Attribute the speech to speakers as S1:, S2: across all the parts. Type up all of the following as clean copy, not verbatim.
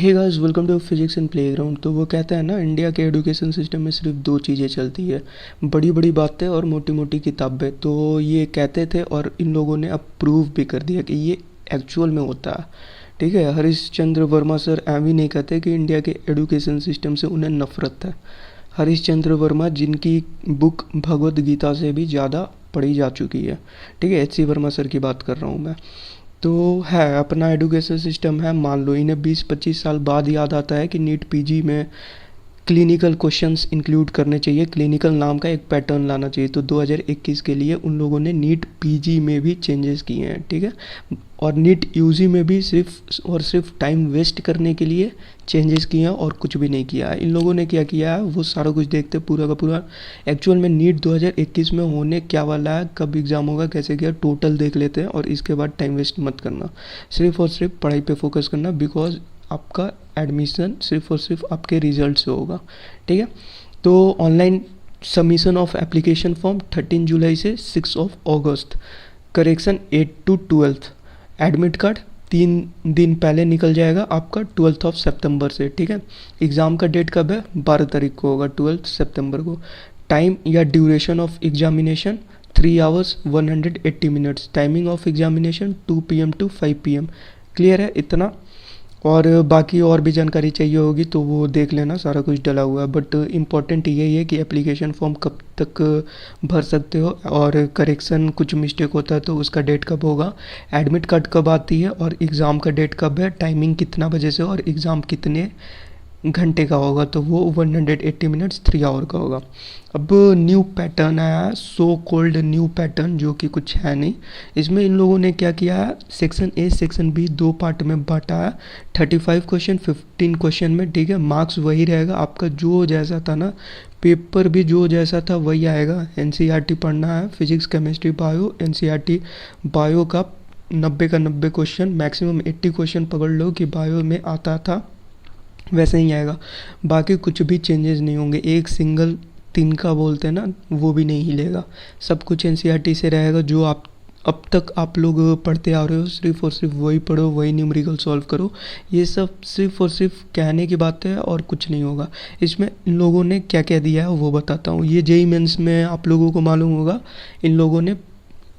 S1: Hey guys, welcome to physics and playground. तो वो कहता है ना, इंडिया के एजुकेशन सिस्टम में सिर्फ दो चीज़ें चलती है, बड़ी बड़ी बातें और मोटी मोटी किताबें। तो ये कहते थे और इन लोगों ने अब प्रूव भी कर दिया कि ये एक्चुअल में होता है। ठीक है, हरीश चंद्र वर्मा सर एवं नहीं कहते कि इंडिया के एजुकेशन सिस्टम से उन्हें नफरत है। हरीश चंद्र वर्मा जिनकी बुक भगवत गीता से भी ज़्यादा पढ़ी जा चुकी है। ठीक है, एच सी वर्मा सर की बात कर रहा हूँ मैं। तो है अपना एजुकेशन सिस्टम है, मान लो इन्हें 20-25 साल बाद याद आता है कि नीट पीजी में क्लिनिकल क्वेश्चंस इंक्लूड करने चाहिए, क्लिनिकल नाम का एक पैटर्न लाना चाहिए। तो 2021 के लिए उन लोगों ने नीट पीजी में भी चेंजेस किए हैं। ठीक है, और नीट यूजी में भी सिर्फ और सिर्फ टाइम वेस्ट करने के लिए चेंजेस किए हैं और कुछ भी नहीं किया है। इन लोगों ने क्या किया है वो सारा कुछ देखते पूरा का पूरा एक्चुअल में नीट 2021 में होने क्या वाला है, कब एग्ज़ाम होगा, कैसे किया, टोटल देख लेते हैं और इसके बाद टाइम वेस्ट मत करना, सिर्फ और सिर्फ पढ़ाई पे फोकस करना। बिकॉज आपका एडमिशन सिर्फ और सिर्फ आपके रिजल्ट से होगा। ठीक है, तो online submission of application form 13 जुलाई से 6 अगस्त, करेक्शन 8 to 12। एडमिट कार्ड 3 दिन पहले निकल जाएगा आपका 12 सितंबर से। ठीक है, एग्ज़ाम का डेट कब है, 12 तारीख को होगा, 12 सितंबर को। टाइम या duration of examination 3 hours 180 minutes। Timing of examination 2 PM to 5 PM। Clear है इतना? और बाकी और भी जानकारी चाहिए होगी तो वो देख लेना, सारा कुछ डला हुआ है। बट इम्पॉर्टेंट यही है कि एप्लीकेशन फॉर्म कब तक भर सकते हो, और करेक्शन कुछ मिस्टेक होता है तो उसका डेट कब होगा, एडमिट कार्ड कब आती है, और एग्ज़ाम का डेट कब है, टाइमिंग कितना बजे से, और एग्ज़ाम कितने घंटे का होगा। तो वो 180 मिनट्स 3 आवर का होगा। अब न्यू पैटर्न आया है, सो कॉल्ड न्यू पैटर्न, जो कि कुछ है नहीं। इसमें इन लोगों ने क्या किया है, सेक्शन ए सेक्शन बी दो पार्ट में बांटा है। 35 क्वेश्चन 15 क्वेश्चन में। ठीक है, मार्क्स वही रहेगा आपका जो जैसा था ना, पेपर भी जो जैसा था वही आएगा। एनसीईआरटी पढ़ना है, physics chemistry bio, NCERT bio का 90 का 90 क्वेश्चन, मैक्सिमम 80 क्वेश्चन पकड़ लो कि बायो में आता था वैसे ही आएगा। बाकी कुछ भी चेंजेस नहीं होंगे, एक सिंगल तिनका बोलते हैं ना वो भी नहीं हिलेगा। सब कुछ एनसीईआरटी से रहेगा, जो आप अब तक आप लोग पढ़ते आ रहे हो, सिर्फ और सिर्फ वही पढ़ो, वही न्यूमेरिकल सॉल्व करो। ये सब सिर्फ और सिर्फ कहने की बात है और कुछ नहीं होगा। इसमें इन लोगों ने क्या क्या दिया है वो बताता हूँ। ये जेईई मेंस में आप लोगों को मालूम होगा, इन लोगों ने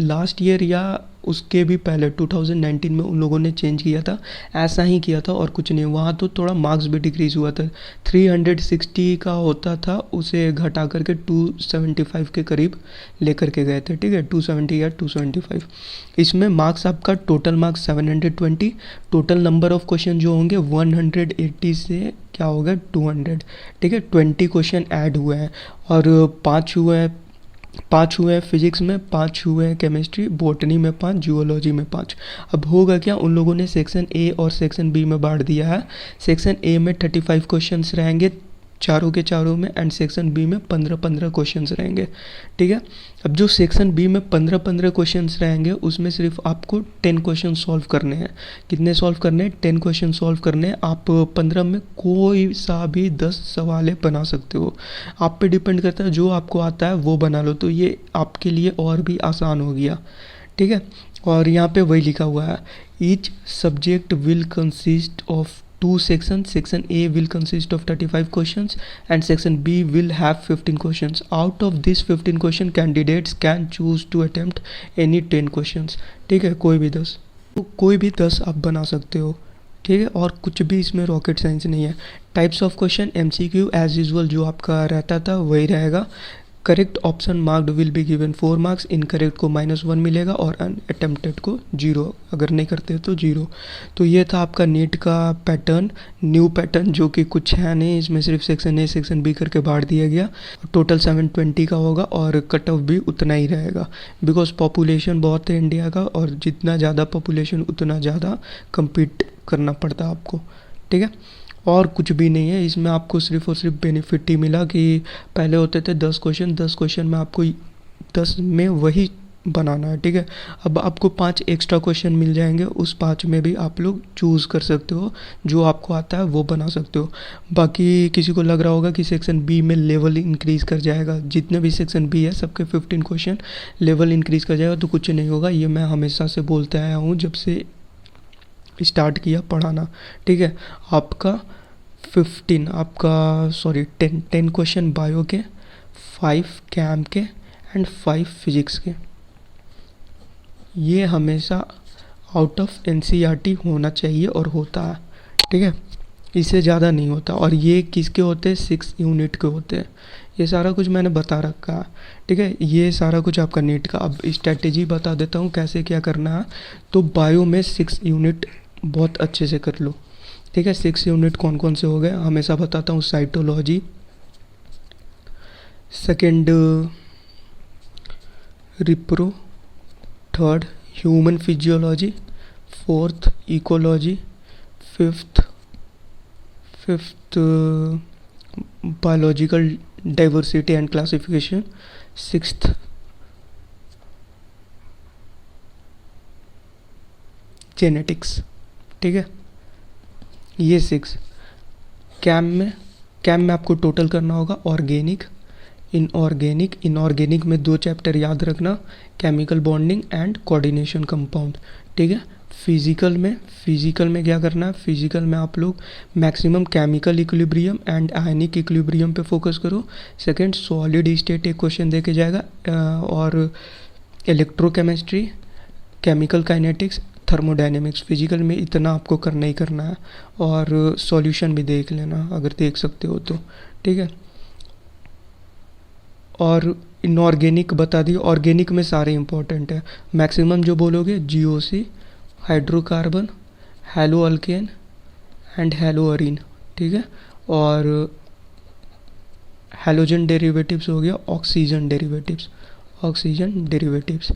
S1: लास्ट ईयर या उसके भी पहले 2019 में उन लोगों ने चेंज किया था, ऐसा ही किया था और कुछ नहीं। वहाँ तो थोड़ा मार्क्स भी डिक्रीज़ हुआ था, 360 का होता था, उसे घटा करके 275 के करीब लेकर के गए थे। ठीक है, 270 या 275। इसमें मार्क्स आपका total marks 720, total number of question जो होंगे 180 से क्या होगा 200। ठीक है, 20 क्वेश्चन ऐड हुए हैं और 5 हुए हैं फिजिक्स में, 5 हुए हैं केमिस्ट्री, बॉटनी में 5, जियोलॉजी में 5। अब होगा क्या, उन लोगों ने सेक्शन ए और सेक्शन बी में बांट दिया है। सेक्शन ए में 35 क्वेश्चंस रहेंगे चारों के चारों में, एंड सेक्शन बी में 15-15 क्वेश्चंस रहेंगे। ठीक है, अब जो सेक्शन बी में 15-15 क्वेश्चंस रहेंगे उसमें सिर्फ आपको 10 क्वेश्चन सॉल्व करने हैं। कितने सॉल्व करने हैं, 10 क्वेश्चन सॉल्व करने हैं। आप 15 में कोई सा भी 10 सवाल बना सकते हो, आप पे डिपेंड करता है, जो आपको आता है वो बना लो। तो ये आपके लिए और भी आसान हो गया। ठीक है, और यहाँ पे वही लिखा हुआ है, each subject will consist of 2 sections। Section A will consist of 35 questions and Section B will have 15 questions. Out of these 15 question, candidates can choose to attempt any 10 questions। ठीक है, कोई भी 10, तो कोई भी 10 आप बना सकते हो। ठीक है, और कुछ भी इसमें रॉकेट साइंस नहीं है। Types of question MCQ as usual जो आपका रहता था वही रहेगा। Correct option marked will be given 4 marks, incorrect को -1 मिलेगा और अनअटेम्प्टेड को 0, अगर नहीं करते तो 0। तो ये था आपका नीट का पैटर्न, न्यू पैटर्न, जो कि कुछ है नहीं। इसमें सिर्फ सेक्शन ए सेक्शन बी करके बांट दिया गया। टोटल 720 का होगा और कट ऑफ भी उतना ही रहेगा, बिकॉज पॉपुलेशन बहुत है इंडिया का, और जितना ज़्यादा पॉपुलेशन उतना ज़्यादा कम्पीट करना पड़ता है आपको। ठीक है, और कुछ भी नहीं है इसमें। आपको सिर्फ और सिर्फ बेनिफिट ही मिला कि पहले होते थे 10 क्वेश्चन, 10 क्वेश्चन में आपको 10 में वही बनाना है। ठीक है, अब आपको 5 एक्स्ट्रा क्वेश्चन मिल जाएंगे, उस 5 में भी आप लोग चूज़ कर सकते हो, जो आपको आता है वो बना सकते हो। बाकी किसी को लग रहा होगा कि सेक्शन बी में लेवल इंक्रीज़ कर जाएगा, जितने भी सेक्शन बी है सबके 15 क्वेश्चन लेवल इंक्रीज़ कर जाएगा, तो कुछ नहीं होगा। ये मैं हमेशा से बोलते आया हूँ, जब से स्टार्ट किया पढ़ाना। ठीक है, आपका 10 क्वेश्चन बायो के, 5 कैम के एंड 5 फिजिक्स के। ये हमेशा आउट ऑफ एनसीईआरटी होना चाहिए और होता है। ठीक है, इससे ज़्यादा नहीं होता। और ये किसके होते हैं? 6 यूनिट के होते हैं। ये सारा कुछ मैंने बता रखा है। ठीक है, ये सारा कुछ आपका नीट का। अब स्ट्रैटेजी बता देता हूँ कैसे क्या करना है। तो बायो में 6 यूनिट बहुत अच्छे से कर लो। ठीक है, 6 यूनिट कौन कौन से हो गए हमेशा बताता हूँ। Cytology, second रिप्रो, third human physiology, fourth ecology, fifth biological diversity and classification, sixth genetics. ठीक है, ये 6। कैम में आपको टोटल करना होगा ऑर्गेनिक, इनऑर्गेनिक में 2 चैप्टर याद रखना, chemical bonding and coordination compound. ठीक है, फिजिकल में क्या करना है? फिजिकल में आप लोग maximum chemical equilibrium and ionic equilibrium पे फोकस करो। सेकंड सॉलिड स्टेट एक क्वेश्चन देके जाएगा, और electrochemistry, chemical kinetics, thermodynamics. Physical में इतना आपको करना ही करना है, और सॉल्यूशन भी देख लेना अगर देख सकते हो तो। ठीक है, और इनऑर्गेनिक बता दिए। ऑर्गेनिक में सारे इंपॉर्टेंट है, मैक्सिमम जो बोलोगे GOC, hydrocarbon, hello alkane and hello Areen. ठीक है, और हेलोजन डेरिवेटिव्स हो गया, ऑक्सीजन डेरिवेटिव्स।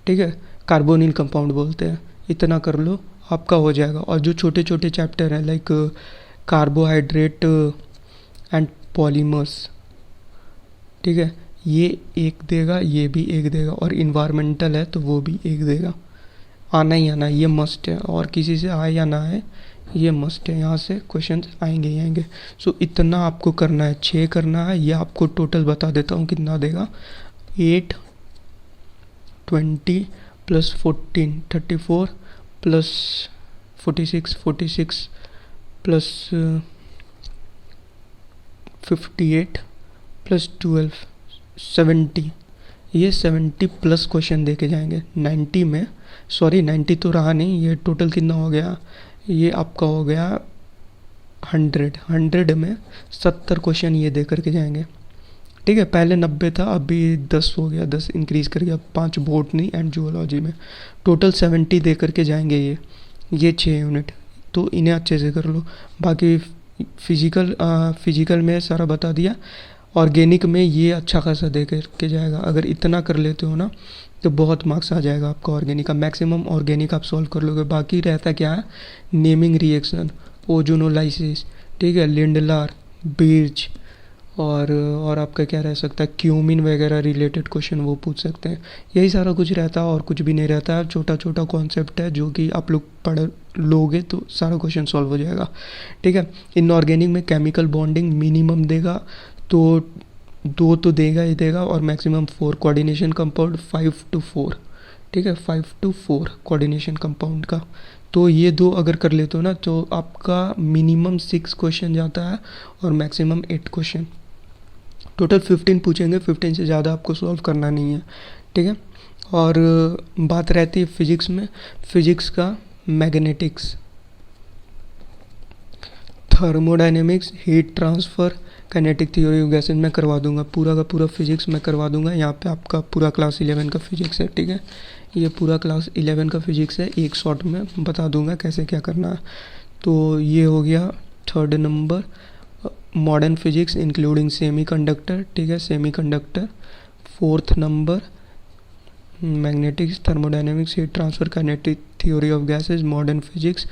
S1: ठीक है, कार्बोनिल कंपाउंड बोलते हैं। इतना कर लो आपका हो जाएगा। और जो छोटे छोटे चैप्टर हैं लाइक कार्बोहाइड्रेट एंड पॉलीमर्स, ठीक है, ये एक देगा, ये भी एक देगा, और इन्वायरमेंटल है तो वो भी एक देगा। आना ही आना, ये मस्ट है। और किसी से आए या ना आए, ये मस्ट है। यहाँ से क्वेश्चन आएंगे ही आएंगे। सो इतना आपको करना है, 6 करना है। ये आपको टोटल बता देता हूँ कितना देगा। 8, 20 प्लस 14, 34 प्लस 46 प्लस 58 प्लस 12, 70। ये 70 प्लस क्वेश्चन दे के जाएंगे। 90 में, सॉरी 90 तो रहा नहीं, ये टोटल कितना हो गया? ये आपका हो गया 100 में 70 क्वेश्चन ये दे करके जाएंगे। ठीक है, पहले 90 था, अभी 10 हो गया, 10 इंक्रीज़ कर गया, 5 बॉटनी एंड जूलॉजी में। टोटल 70 दे करके जाएंगे ये 6 यूनिट। तो इन्हें अच्छे से कर लो। बाकी फिजिकल में सारा बता दिया। ऑर्गेनिक में ये अच्छा खासा दे करके जाएगा। अगर इतना कर लेते हो ना तो बहुत मार्क्स आ जाएगा आपका ऑर्गेनिक का। मैक्सिमम ऑर्गेनिक आप सॉल्व कर लोगे। बाकी रहता क्या है? नेमिंग रिएक्शन, ओजोनोलाइसिस, ठीक है, लिंडलार, बिर्च, और आपका क्या रह सकता है, क्यूमिन वगैरह रिलेटेड क्वेश्चन वो पूछ सकते हैं। यही सारा कुछ रहता है और कुछ भी नहीं रहता है। छोटा छोटा कॉन्सेप्ट है जो कि आप लोग पढ़ लोगे तो सारा क्वेश्चन सॉल्व हो जाएगा। ठीक है, इनऑर्गेनिक में केमिकल बॉन्डिंग मिनिमम देगा तो 2 तो देगा ही देगा, और मैक्सिमम 4 कोऑर्डिनेशन कंपाउंड 5 to 4। ठीक है, 5 to 4 कोऑर्डिनेशन कंपाउंड का। तो ये 2 अगर कर लेते हो ना तो आपका मिनिमम 6 क्वेश्चन जाता है और मैक्सिमम 8 क्वेश्चन। टोटल 15 पूछेंगे, 15 से ज़्यादा आपको सॉल्व करना नहीं है। ठीक है, और बात रहती है फिजिक्स में। फिजिक्स का magnetics, thermodynamics, heat transfer, kinetic theory of gases मैं करवा दूंगा। पूरा का पूरा फिजिक्स मैं करवा दूंगा। यहाँ पे आपका पूरा क्लास 11 का फिजिक्स है। ठीक है, ये पूरा क्लास 11 का फिजिक्स है, एक शॉर्ट में बता दूंगा कैसे क्या करना है। तो ये हो गया 3rd number, modern physics including semi conductor. ठीक है, semi conductor. 4th number magnetics, thermodynamics, heat transfer, kinetic theory of gases, modern physics.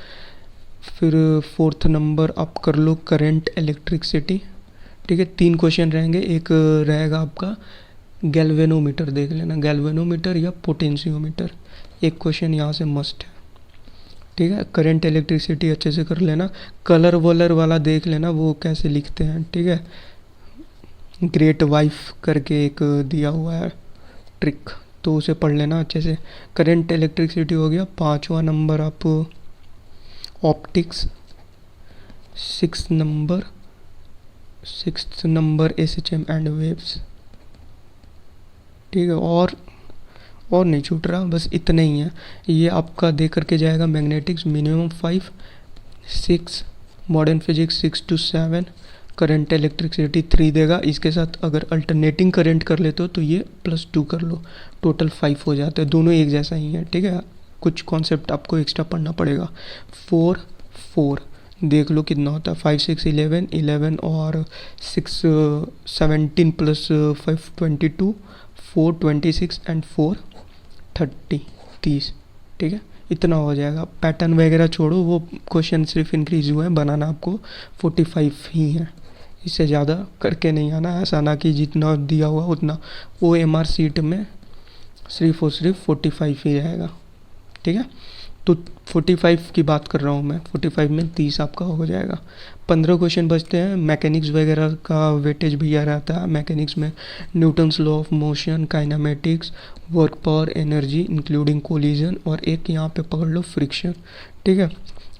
S1: फिर 4th नंबर आप कर लो करंट इलेक्ट्रिसिटी। ठीक है, 3 क्वेश्चन रहेंगे। एक रहेगा आपका गैल्वेनोमीटर, देख लेना, गैल्वेनोमीटर या पोटेंशियोमीटर। एक क्वेश्चन यहाँ से मस्ट है। ठीक है, करंट इलेक्ट्रिसिटी अच्छे से कर लेना। कलर वलर वाला देख लेना वो कैसे लिखते हैं। ठीक है, ग्रेट वाइफ करके एक दिया हुआ है ट्रिक, तो उसे पढ़ लेना अच्छे से। करंट इलेक्ट्रिसिटी हो गया। 5वां नंबर आप optics, six number SHM and waves. ठीक है, और नहीं छूट रहा, बस इतना ही है। ये आपका दे करके जाएगा magnetics minimum 5, 6 modern physics 6 to 7, current electricity 3 देगा। इसके साथ अगर अल्टरनेटिंग करंट कर लेते हो तो ये +2 कर लो, टोटल 5 हो जाता है। दोनों एक जैसा ही है, ठीक है, कुछ कॉन्सेप्ट आपको एक्स्ट्रा पढ़ना पड़ेगा। 4 देख लो कितना होता है, 5 6 11 11 और 6 17 + 5 22, 4 26 एंड 4 30। ठीक है, इतना हो जाएगा। पैटर्न वगैरह छोड़ो, वो क्वेश्चन सिर्फ इंक्रीज हुए हैं, बनाना आपको 45 ही है, इससे ज़्यादा करके नहीं आना। ऐसा ना कि जितना दिया हुआ उतना, OMR सीट में सिर्फ और सिर्फ 45 ही रहेगा। ठीक है, तो 45 की बात कर रहा हूँ मैं, 45 में 30 आपका हो जाएगा। 15 क्वेश्चन बचते हैं। मैकेनिक्स वगैरह का वेटेज भैया रहता है। मैकेनिक्स में Newton's law of motion, kinematics, work power, energy including collision, और एक यहाँ पे पकड़ लो फ्रिक्शन। ठीक है,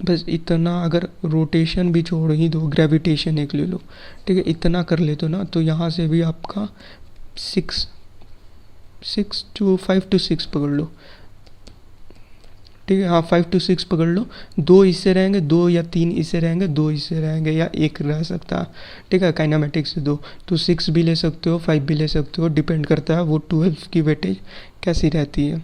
S1: बस इतना। अगर रोटेशन भी छोड़ ही दो, ग्रेविटेशन एक ले लो। ठीक है, इतना कर ले तो ना, तो यहाँ से भी आपका 5 to 6 पकड़ लो। ठीक है, हाँ 5 to 6 पकड़ लो। 2 इससे रहेंगे, 2 या 3 इससे रहेंगे, 2 इससे रहेंगे, या एक रह सकता है। ठीक है, काइनेमेटिक्स से 2, तो 6 भी ले सकते हो, 5 भी ले सकते हो, डिपेंड करता है वो 12 की वेटेज कैसी रहती है।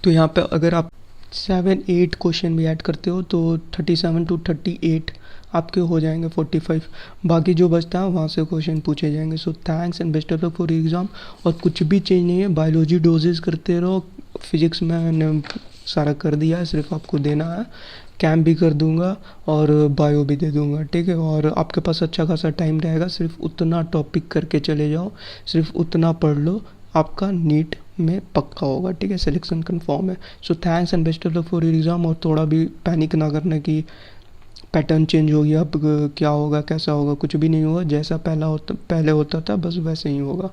S1: तो यहाँ पे अगर आप 7 8 क्वेश्चन भी ऐड करते हो तो 37 to 38 आपके हो जाएंगे 45। बाकी जो बचता है वहाँ से क्वेश्चन पूछे जाएंगे। So thanks and best of luck for exam. और कुछ भी चेंज नहीं है, बायोलॉजी डोजेस करते रहो। फिजिक्स में मैंने सारा कर दिया है, सिर्फ आपको देना है। कैम भी कर दूंगा और बायो भी दे दूंगा। ठीक है, और आपके पास अच्छा खासा टाइम रहेगा। सिर्फ उतना टॉपिक करके चले जाओ, सिर्फ उतना पढ़ लो, आपका नीट में पक्का होगा। ठीक है, सिलेक्शन कंफर्म है। So thanks and best of luck for exam. और थोड़ा भी पैनिक ना करना कि पैटर्न चेंज हो गया, अब क्या होगा कैसा होगा, कुछ भी नहीं होगा। जैसा पहले होता था बस वैसे ही होगा।